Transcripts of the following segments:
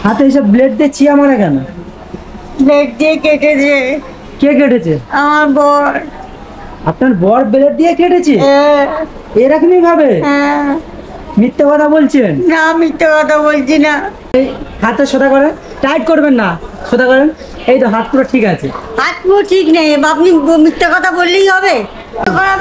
হাতে এসব ব্লেড দিয়ে চিয়া মারা কেন? ব্লেড দিয়ে কেটেছে। কে কেটেছে? আমার বর। আপনার বর ব্লেড দিয়ে কেটেছে? এরকমই ভাবে? মিথ্যে কথা বলছেন? না, মিথ্যে কথা বলছি না। এই হাতে সোজা করেন, টাইট করবেন না, সোজা করেন। এই তো হাত পুরো ঠিক আছে। হাত পুরো ঠিক নেই, আপনি মিথ্যে কথা বললেই হবে?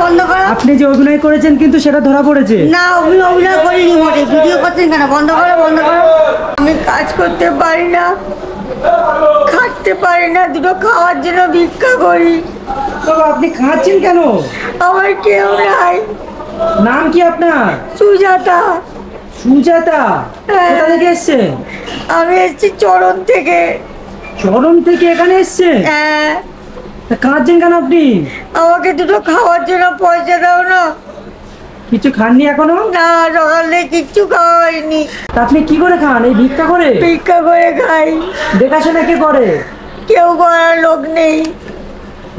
বন্ধ করো। আপনি যে অভিনয় করেছেন কিন্তু সেটা ধরা পড়েছে। না, অভিনয় করিনি মোটে। ভিডিও করছেন কেন? বন্ধ করো, বন্ধ করো। আমি কাজ করতে পারি না, খাটতে পারি না, দুটো খাওয়ার জন্য ভিক্ষা করি। তো আপনি খাচ্ছেন কেন? আমার কেউ নাই। নাম কি আপনার? সুজাতা। সুজাতা? কোথা থেকে এসছেন? আমি এসেছি চরণ থেকে। চরম থেকে এখানে এসছেন? তা কাঁদছেন কেন আপনি? আমাকে দুটো খাওয়ার জন্য পয়সা দাও না। কিছু খাননি এখনো? না, সকালে কিচ্ছু খাওয়া হয়নি। তা আপনি কি করে খান? এই ভিক্ষা করে? ভিক্ষা করে খাই। দেখাশোনা কে করে? কেউ করার লোক নেই।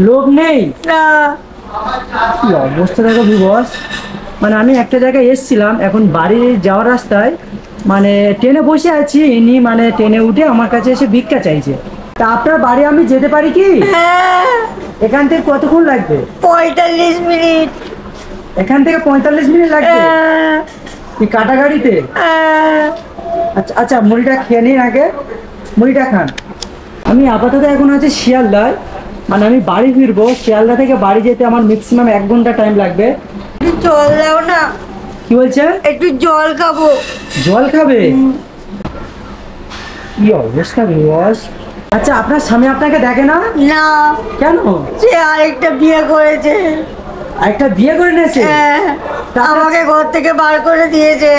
লোক নেই? না। কি অবস্থা দেখো বিবস। মানে আমি একটা জায়গায় এসছিলাম, এখন বাড়ি যাওয়ার রাস্তায় মানে ট্রেনে বসে আছি, ইনি মানে ট্রেনে উঠে আমার কাছে এসে ভিক্ষা চাইছে। তা আপনার বাড়ি আমি যেতে পারি কি? এখান থেকে কতক্ষণ লাগবে? 45 মিনিট। এখান থেকে 45 মিনিট লাগবে? কি কাটা গাড়িতে? আচ্ছা আচ্ছা, মুড়িটা খেয়ে নিন আগে, মুড়িটা খান। আমি আপাতত এখন আছে শিয়ালদায়, মানে আমি বাড়ি ফিরবো। শিয়ালদা থেকে বাড়ি যেতে আমার ম্যাক্সিমাম 1 ঘন্টা টাইম লাগবে। জল দাও না। কি বলছেন? একটু জল খাবো। জল খাবে? কি অবস্থা বস। আচ্ছা, আপনার স্বামী আপনাকে দেখে না? না। কেন? সে আরেকটা বিয়ে করেছে। একটা বিয়ে করে নিয়েছে? আমাকে ঘর থেকে বার করে দিয়েছে।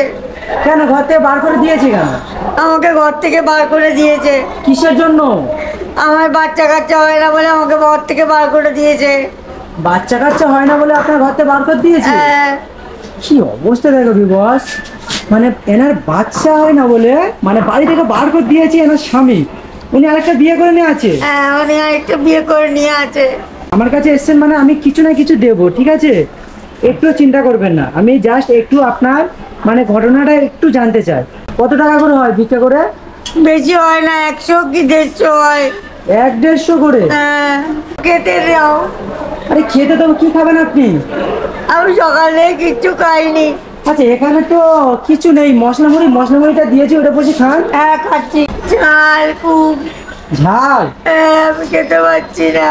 কেন ঘর থেকে বার করে দিয়েছে? কেন আমাকে ঘর থেকে বার করে দিয়েছে? কিসের জন্য? আমার বাচ্চা কাচ্চা হয় না বলে আমাকে ঘর থেকে বার করে দিয়েছে। বাচ্চা কাচ্চা হয় না বলে আপনার ঘর থেকে বার করে দিয়েছে? কি অবস্থা দেখো বস। মানে এনার বাচ্চা হয় না বলে মানে বাড়ি থেকে বার করে দিয়েছে এনার স্বামী। উনি আরেকটা বিয়ে করে নিয়ে আছে? উনি আরেকটা বিয়ে করে নিয়ে আছে। আমার কাছে এসছেন মানে আমি কিছু না কিছু দেবো, ঠিক আছে? একটু চিন্তা করবেন না, আমি জাস্ট একটু আপনার মানে ঘটনাটা একটু জানতে চাই। কত টাকা করে হয় ভিক্ষা করে? বেশি হয় না, 100 কি 150 হয়। 100-150 করে? খেতে দাও। আরে খেতে দেবো, কি খাবেন আপনি? আমি সকালে কিচ্ছু খাইনি। আচ্ছা, এখানে তো কিছু নেই, মশলা মুড়িটা দিয়েছি, ওটা বসে খান। খাচ্ছি। ঝাল খুব। ঝাল? আমি খেতে পারছি না।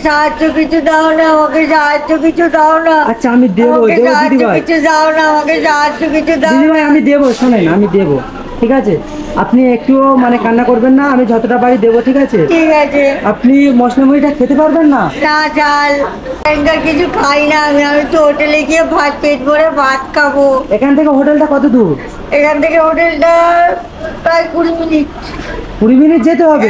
সাহায্য কিছু দাও না, আমাকে সাহায্য কিছু দাও না। আচ্ছা আমি দেবো দিদি ভাই। কিছু দাও না, আমাকে সাহায্য কিছু দাও দিদি ভাই, আমি দেবো, শোনেন আমি দেবো, ঠিক আছে? আপনি একটুও মানে কান্না করবেন না, আমি যতটা পারি দেবো, ঠিক আছে? ঠিক আছে। আপনি মশলা মুড়িটা খেতে পারবেন না? না, ঝাল কিছু খাই না আমি। আমি তো হোটেলে গিয়ে পেট ভরে ভাত খাবো। এখান থেকে হোটেলটা কত দূর? এখান থেকে হোটেলটা প্রায় 20 মিনিট। 20 মিনিট যেতে হবে?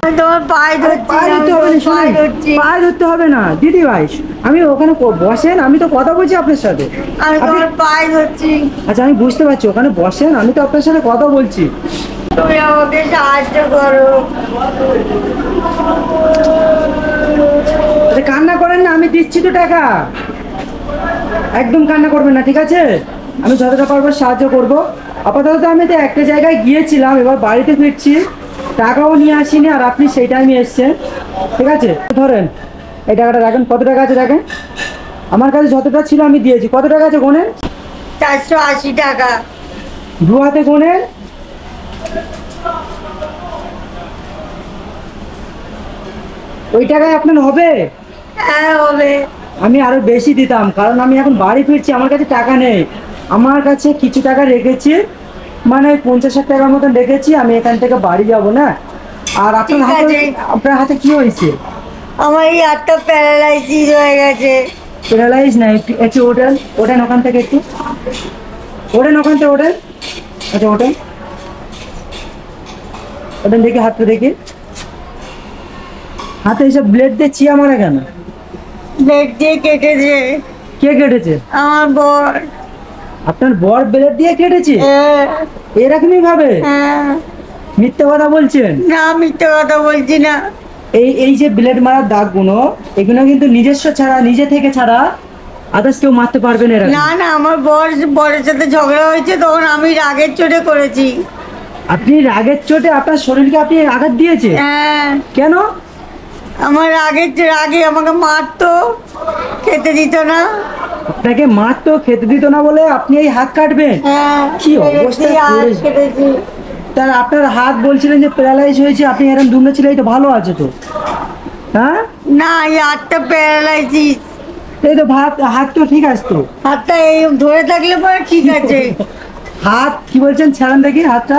আমি তোমার পায়ে ধরছি। পায়ে ধরতে হবে না দিদি ভাই, আমি ওখানে বসেন, আমি তো কথা বলছি আপনার সাথে। আমি তোমার পায়ে ধরছি। আচ্ছা আমি বুঝতে পারছি, ওখানে বসেন, আমি তো আপনার সাথে কথা বলছি। তুমি আমাকে সাহায্য করো। আচ্ছা কান্না করেন না, আমি দিচ্ছি তো টাকা, একদম কান্না করবেন না, ঠিক আছে? আমি যতটা পারবো সাহায্য করব। আপাতত আমি তো একটা জায়গায় গিয়েছিলাম, এবার বাড়িতে ফিরছি, টাকাও নিয়ে আসিনি, আর আপনি সেই টাইমে এসছেন, ঠিক আছে? ধরেন এই টাকাটা রাখেন। কত টাকা আছে রাখেন, আমার কাছে যতটা ছিল আমি দিয়েছি। কত টাকা আছে গোনেন? 480 টাকা। দু হাতে গোনেন। ওই টাকায় আপনার হবে? হ্যাঁ হবে। আমি আরো বেশি দিতাম, কারণ আমি এখন বাড়ি ফিরছি, আমার কাছে টাকা নেই। আমার কাছে কিছু টাকা রেখেছি, মানে 50,000 টাকার মতন রেখেছি, আমি এখান থেকে বাড়ি যাব না। আর আপনার হাতে কি হয়েছে? আমার এই হাতটা প্যারালাইসিস হয়ে গেছে। প্যারালাইজ না, একটু একটু ওঠেন ওখান থেকে, একটু ওঠেন ওখান থেকে, ওঠেন। আচ্ছা ওঠেন দেখি, হাতটা দেখি। হাতে এসব ব্লেড দিয়ে চিয়া মারা কেন? ব্লেড দিয়ে কেটেছে। কে কেটেছে? আমার বর। আপনার বর ব্লেড দিয়ে কেটেছে? এরকমই ভাবে? মিথ্যে কথা বলছেন? না, মিথ্যে কথা বলছি না। এই যে ব্লেড মারার দাগগুলো, এগুলো কিন্তু নিজস্ব ছাড়া, নিজে থেকে ছাড়া আদার্স কেউ মারতে পারবে না। না না, আমার বরের সাথে ঝগড়া হয়েছে, তখন আমি রাগের চোটে করেছি। আপনি রাগের চোটে আপনার শরীরকে আপনি আঘাত দিয়েছে? হ্যাঁ, কেন? আমার রাগে আমাকে মারতো, খেতে দিত না। আপনাকে মারতো, খেতে দিত না বলে আপনি এই হাত কাটবেন? হ্যাঁ, কি অবস্থা করেছে? কেটেছি। তার আপনার হাত বলছিলেন যে প্যারালাইজ হয়েছে, আপনি এরকম দুমড়ে ছিল, এই তো ভালো আছে তো। হ্যাঁ, না, এই হাতটা প্যারালাইসিস। এই তো হাত তো ঠিক আছে তো। হাতটা এই ধরে থাকলে পরে ঠিক আছে। হাত কি বলছেন, ছাড়ান দেখি হাতটা।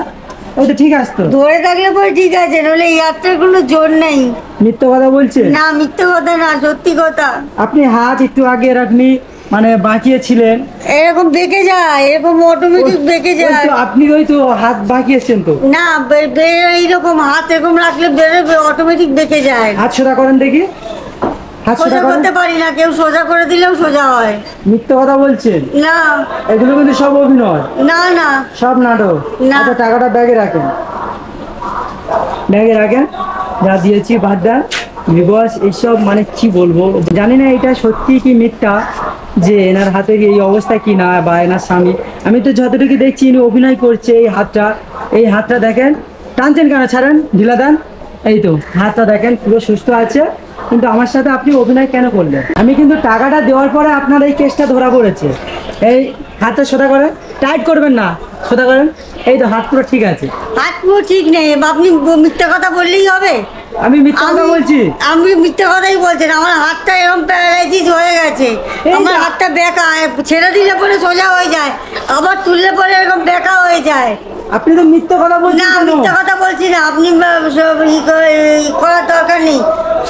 ওই তো ঠিক আছে তো। ধরে থাকলে পরে ঠিক আছে, নইলে এই হাতটার কোনো জোর নেই। মিথ্যে কথা বলছে? না, মিথ্যে কথা না, সত্যি কথা। আপনি হাত একটু আগে আপনি মানে বাঁকিয়েছিলেন, এরকম বেঁকে যায়, এরকম অটোমেটিক বেঁকে ওই যায়। তো আপনি ওই তো হাত বাঁকিয়েছেন তো। না, এইরকম হাত এরকম রাখলে বেরোবে, অটোমেটিক বেঁকে যায়। হাত সোজা করেন দেখি, হাত সোজা সোজা করেন। করতে পারি না, কেউ সোজা করে দিলেও সোজা হয় মিথ্যে কথা বলছেন? না। এগুলো কিন্তু সব অভিনয়, না না সব নাটক। না। আচ্ছা, টাকাটা ব্যাগে রাখেন, ব্যাগে রাখেন। যা দিয়েছি বাদ দেন। বিবস এইসব মানে কি বলবো, জানি না এটা সত্যি কি মিথ্যা, যে এনার হাতের এই অবস্থা কি না, বা এনার স্বামী। আমি তো যতটুকু দেখছি ইনি অভিনয় করছে। এই হাতটা দেখেন, টানছেন কেন, ছাড়েন, ঢিলা দেন। এই তো হাতটা দেখেন পুরো সুস্থ আছে, কিন্তু আমার সাথে আপনি অভিনয় কেন করলেন? আমি কিন্তু টাকাটা দেওয়ার পরে আপনার এই কেসটা ধরা পড়েছে। এই হাতটা সোজা করেন, টাইট করবেন না, সোজা করেন। এই তো হাত পুরো ঠিক আছে। হাত পুরো ঠিক নেই, আপনি মিথ্যে কথা বললেই হবে? আমি মিথ্যা কথা বলছি? আমি মিথ্যে কথাই বলছেন। আমার হাতটা এরকম প্যারালাইসিস হয়ে গেছে। এই আমার না। হাতটা বেঁকা, ছেড়ে দিলে পরে সোজা হয়ে যায়, আবার তুললে পরে এরকম বেঁকা হয়ে যায়। আপনি তো মিথ্যা কথা বলছেন না, কেন? মিথ্যে কথা বলছি না। আপনি করার দরকার নেই,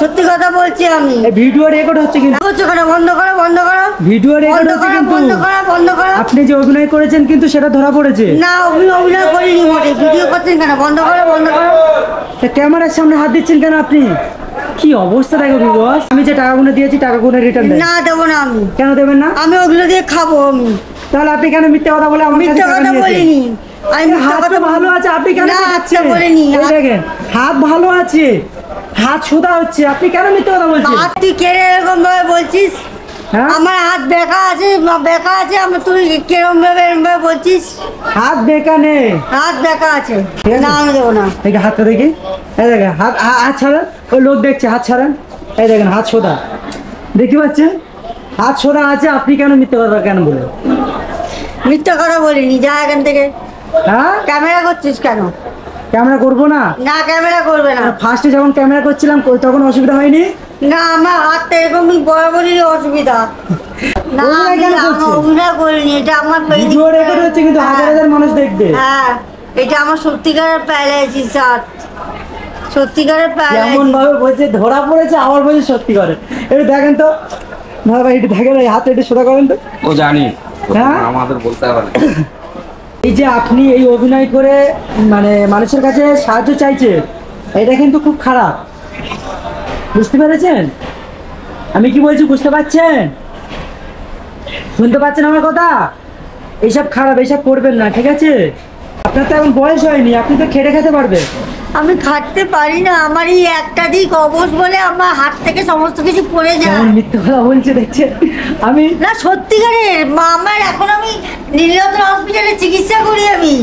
সত্যি কথা বলছি আমি। এই ভিডিও রেকর্ড হচ্ছে কিন্তু, করছো কেন? বন্ধ করো, বন্ধ করো, ভিডিও রেকর্ড বন্ধ হচ্ছে করো, কিন্তু। বন্ধ করো, বন্ধ করো। আপনি যে অভিনয় করেছেন কিন্তু সেটা ধরা পড়েছে। না, অভিনয় করিনি মোটে। ভিডিও করছেন কেন? বন্ধ করো, বন্ধ করো। তা ক্যামেরার সামনে হাত দিচ্ছেন কেন আপনি? কি অবস্থা দেখো বিবস। আমি যে টাকাগুলো দিয়েছি টাকাগুলো রিটার্ন দেন। না, দেবো না আমি। কেন দেবেন না? আমি ওগুলো দিয়ে খাবো আমি। তাহলে আপনি কেন মিথ্যা কথা বলে আমার কাছে মিথ্যে টাকা কথা নিয়েছেন? বলিনি আমি। মিথ্যে হাত তো কথা ভালো আছে, আপনি কেন না, দেখাচ্ছেন? আচ্ছা বলিনি। এই দেখেন হাত ভালো আছে, হাত সোজা হচ্ছে, আপনি কেন মিথ্যা কথা বলছেন? হাত তুই কেড়ে এরকম ভাবে বলছিস? হ্যাঁ, আমার হাত বেঁকা আছে, বেঁকা আছে, আমার তুই কিরম ভাবে এরম ভাবে বলছিস? হাত বেঁকা নেই, হাত বেঁকা আছে। ঠিক আছে। না, আমি দেবো না। দেখি হাতটা দেখি। এই দেখেন হাত ছাড়েন, ওই লোক দেখছে, হাত ছাড়েন। এই দেখেন হাত সোজা, দেখতে পাচ্ছেন হাত সোজা আছে। আপনি কেন মিথ্যা কথা কেন বলেন? মিথ্যে কথা বলিনি, যা এখান থেকে। হ্যাঁ, ক্যামেরা করছিস কেন? ক্যামেরা করবো না? না, ক্যামেরা করবে না। ফার্স্টে যখন ক্যামেরা করছিলাম তখন অসুবিধা হয়নি? না, আমার হাতটা এরকমই বরাবরই অসুবিধা। না, অভিনয় কেন আমি করছেন? অভিনয় করিনি, এটা আমার ভিডিও রেকর্ড হচ্ছে কিন্তু হাজার হাজার মানুষ দেখবে। হ্যাঁ, এটা আমার সত্যিকারের প্যারালাইসিস হাত, সত্যিকারের এমন প্যারালাইসিস। ভাবে বলছে ধরা পড়েছে, আবার বলছে সত্যি করে। একটু দেখেন তো দাদা ভাই, একটু দেখেন এই হাতে একটু সোজা করেন তো। ও জানি, হ্যাঁ? আমাদের বলতে হবে না। এই যে আপনি এই অভিনয় করে মানে মানুষের কাছে সাহায্য চাইছে, এটা কিন্তু খুব খারাপ। বুঝতে পেরেছেন আমি কি বলছি? বুঝতে পারছেন? শুনতে পাচ্ছেন আমার কথা? এইসব খারাপ, এইসব করবেন না, ঠিক আছে? আপনার তো এখন বয়স হয়নি, আপনি তো খেটে খেতে পারবেন। আমি খাটতে পারি না, আমার এই একটা দিক অবশ বলে আমার হাত থেকে সমস্ত কিছু পড়ে যায়। কেমন মিথ্যে কথা বলছে দেখছেন? আমি না, সত্যিকারের আমার এখন আমি নীলরতন হসপিটালে চিকিৎসা করি আমি।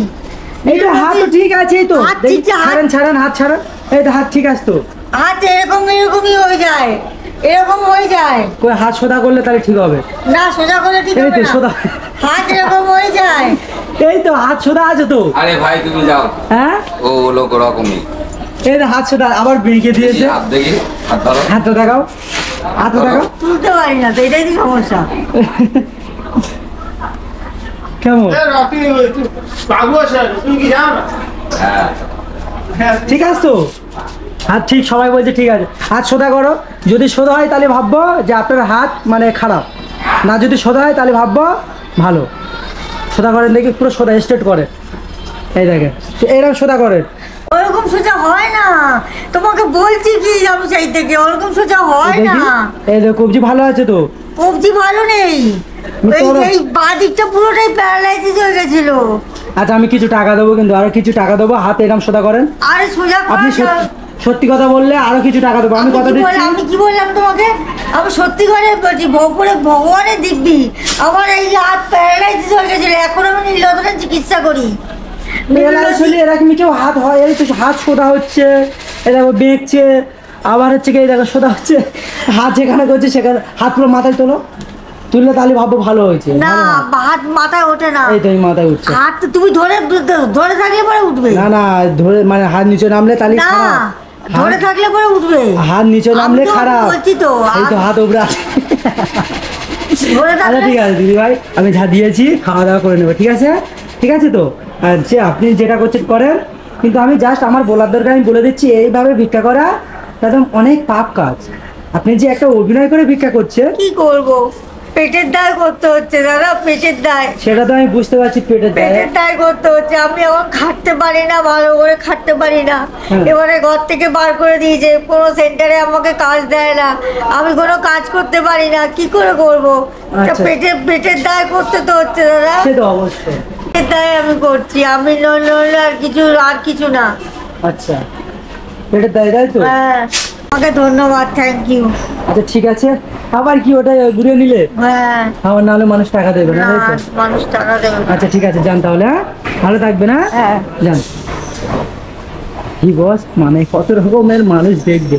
এই তো হাত তো ঠিক আছে, এই তো হাত দেখি, ঠিক আছে, হাত- ছাড়েন ছাড়েন, হাত ছাড়েন। এই তো হাত ঠিক আছে তো। হাত এরকমই হয়ে যায়, এরকম হয়ে যায়। কই হাত সোজা করলে তাহলে ঠিক হবে। না, সোজা করে ঠিক এই হবে তো না। সোজা, হাত এরকম হয়ে যায়। এই তো হাত সোজা আছে তো। আরে ভাই তুমি যাও, হ্যাঁ, ও লোক ওরকমই। এই তো হাত সোজা, আবার বেঁকে দিয়েছে। হাত দেখি, হাত ধরো। হাতটা দেখাও, হাতটা দেখাও। তুলতে পারি না তো, এটাই তো সমস্যা। কেমন বাবু আছে, তুমি কি জানো না? হ্যাঁ, ঠিক আছে তো? হাত ঠিক, সবাই বলছে ঠিক আছে। হাত সোজা করো, যদি সোজা হয় তাহলে ভাববো যে আপনার হাত মানে খারাপ, না যদি সোজা হয় তাহলে ভাববো ভালো। সোজা করেন দেখি, পুরো সোজা স্ট্রেট করে। এই দেখেন এরকম সোজা করেন। ওরকম সোজা হয় না, তোমাকে বলছি কি যাবো সেই থেকে, ওরকম সোজা হয় না। দেখি, এই দেখো কবজি ভালো আছে তো। কবজি ভালো নেই, মিথ্যে কথা। এই বাঁ দিকটা পুরোটাই প্যারালাইসিস হয়ে গেছিল। আচ্ছা আমি কিছু টাকা দেবো, কিন্তু আরো কিছু টাকা দেবো। হাতে এরকম সোজা করেন। আরে সোজা আপনি করা সত্যি কথা বললে আরো কিছু টাকা দেবো। আমি কথা দিচ্ছি। আমি কি বললাম তোমাকে? আমি সত্যি করে বলছি, ভগবানের দিব্যি আমার এই হাত প্যারালাইসিস হয়ে গেছিল, এখন আমি নীলরতনের চিকিৎসা করি। এরা আসলে এরকম কেউ হাত হয়, এই তো হাত সোদা হচ্ছে, এ দেখো বেঁকছে, আবার হচ্ছে কি এই দেখো সোদা হচ্ছে, হাত যেখানে করছে সেখানে হাত পুরো মাথায় তোলো, তুললে তাহলে ভাববো ভালো হয়েছে। না, হাত মাথায় ওঠে না। এই তো এই মাথায় উঠছে। হাত তো তুমি ধরে ধরে থাকলে পরে উঠবে। না না, ধরে মানে হাত নিচে নামলে তাহলে না, খারাপ। ধরে থাকলে পরে উঠবে। হাত নিচে নামলে আমি তো খারাপ। বলছি তো, এই তো হাত উপরে আছে। ধরে আচ্ছা থাকলে ঠিক আছে দিদি ভাই, আমি যা দিয়েছি খাওয়া দাওয়া করে নেবো, ঠিক আছে? ঠিক আছে তো, আর যে আপনি যেটা করছেন করেন, কিন্তু আমি জাস্ট আমার বলার দরকার আমি বলে দিচ্ছি, এইভাবে ভিক্ষা করা একদম অনেক পাপ কাজ। আপনি যে একটা অভিনয় করে ভিক্ষা করছেন, কি করব? পেটের দায় করতে হচ্ছে দাদা, পেটের দায়। সেটা তো আমি বুঝতে পারছি, পেটের দায়ে। পেটের দায় করতে হচ্ছে। আমি এখন খাটতে পারি না, ভালো করে খাটতে পারি না। হ্যাঁ। এবারে ঘর থেকে বার করে দিয়েছে, কোনো সেন্টারে আমাকে কাজ দেয় না, আমি কোনো কাজ করতে পারি না, কি করে করব? আচ্ছা। পেটের দায় করতে তো হচ্ছে দাদা। সে তো অবশ্যই। পেটের দায় আমি করছি, আমি নইলে আর কিছু না। আচ্ছা, পেটের দায়ে, তাই তো? হ্যাঁ, আমাকে ধন্যবাদ, থ্যাংক ইউ। আচ্ছা ঠিক আছে, আবার কি ওটা ঘুরে নিলে? হ্যাঁ, আমার নাহলে মানুষ টাকা দেবে না, না, তাই তো? মানুষ টাকা দেবে না। আচ্ছা ঠিক আছে, যান তাহলে, হ্যাঁ ভালো থাকবেন, হ্যাঁ হ্যাঁ। যান। কি বস, মানে কত রকমের মানুষ দেখবে।